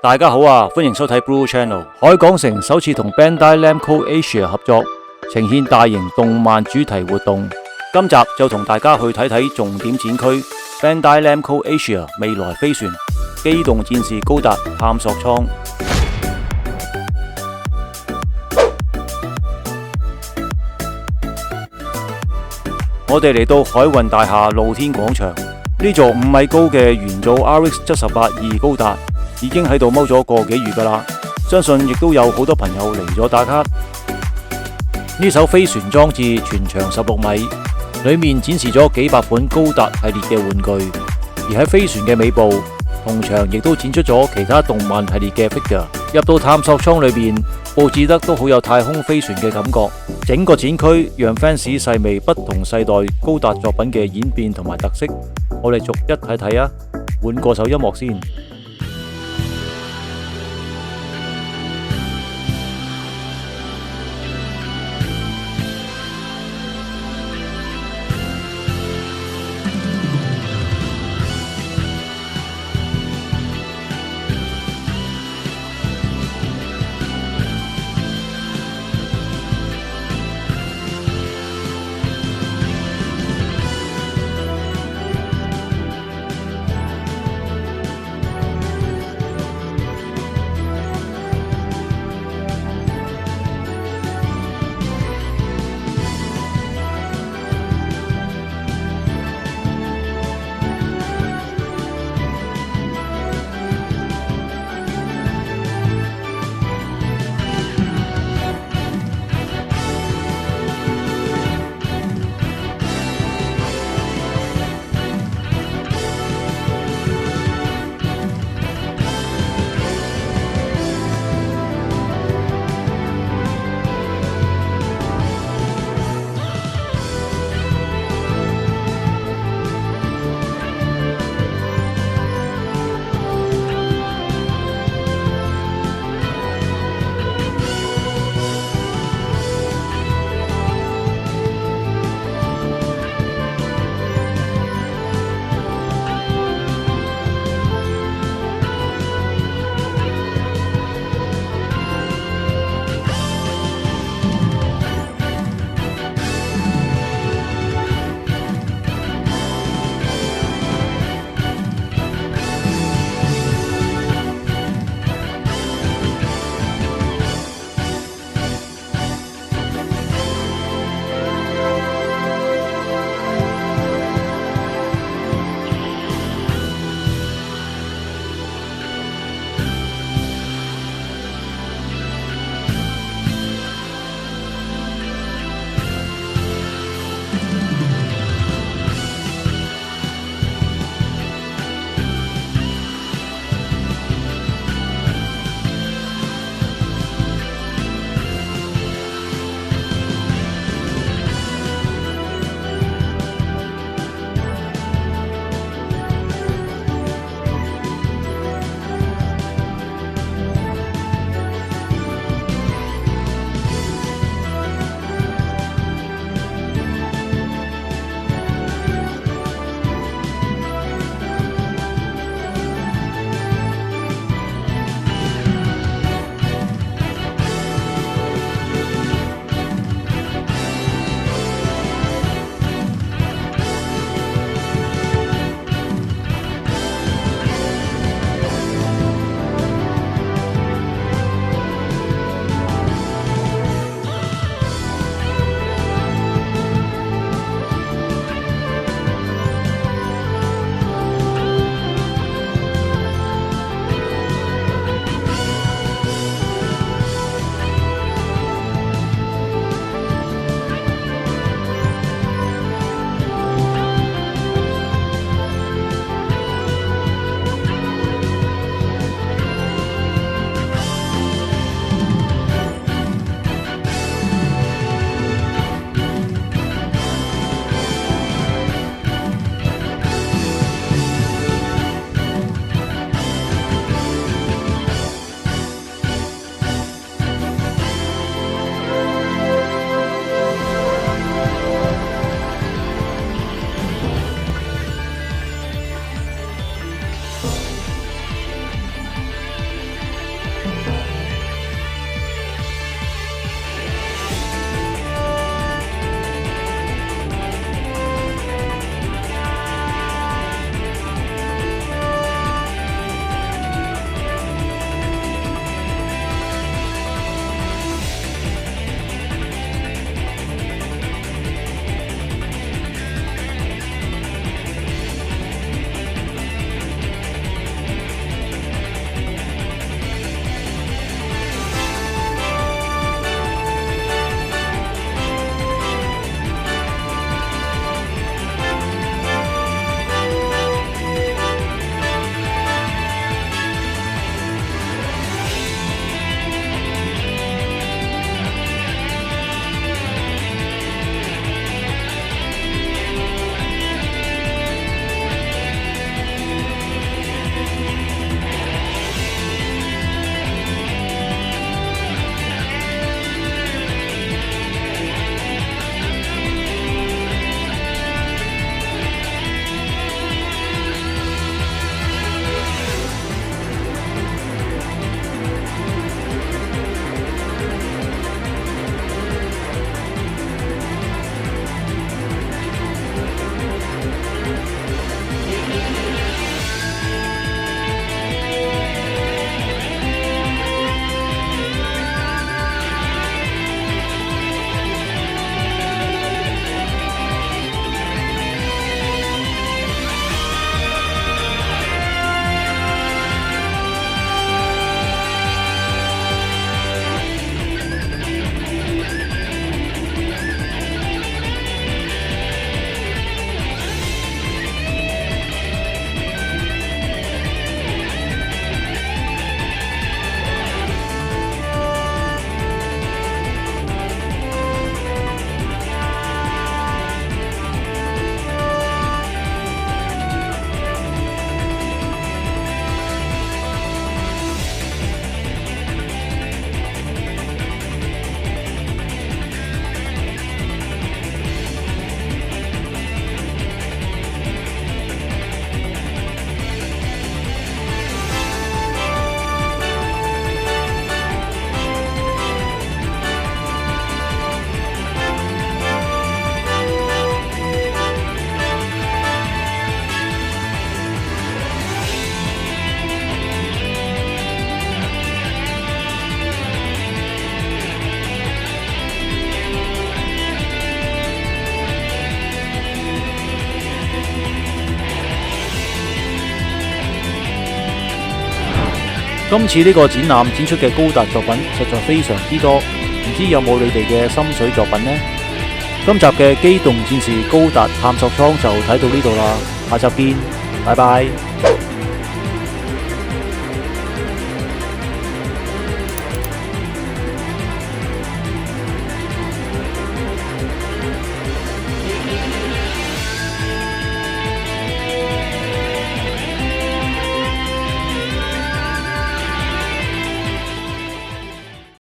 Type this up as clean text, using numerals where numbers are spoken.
大家好啊，歡迎收睇 Blue Channel。海港城首次同 Bandai Namco Asia 合作，呈現大型動漫主題活動。今集就同大家去睇睇重點展區 Bandai Namco Asia 未來飛船、機動戰士高達探索艙。我哋嚟到海運大廈露天廣場，呢座5米高嘅元祖 RX-78-2高達已經喺度踎咗個幾月㗎喇，相信亦都有好多朋友嚟咗打卡。呢艘飛船裝置全長16米，裏面展示咗幾百款高達系列嘅玩具，而喺飛船嘅尾部，同場亦都展出咗其他動漫系列嘅 figure。入到探索艙裏邊，佈置得都好有太空飛船嘅感覺。整個展區讓 fans 細味不同世代高達作品嘅演變同埋特色。我哋逐一睇睇啊，換個首音樂先。今次呢個展覽展出嘅高達作品實在非常之多，唔知有冇你哋嘅心水作品呢？今集嘅機動戰士高達探索艙就睇到呢度啦，下集見，拜拜。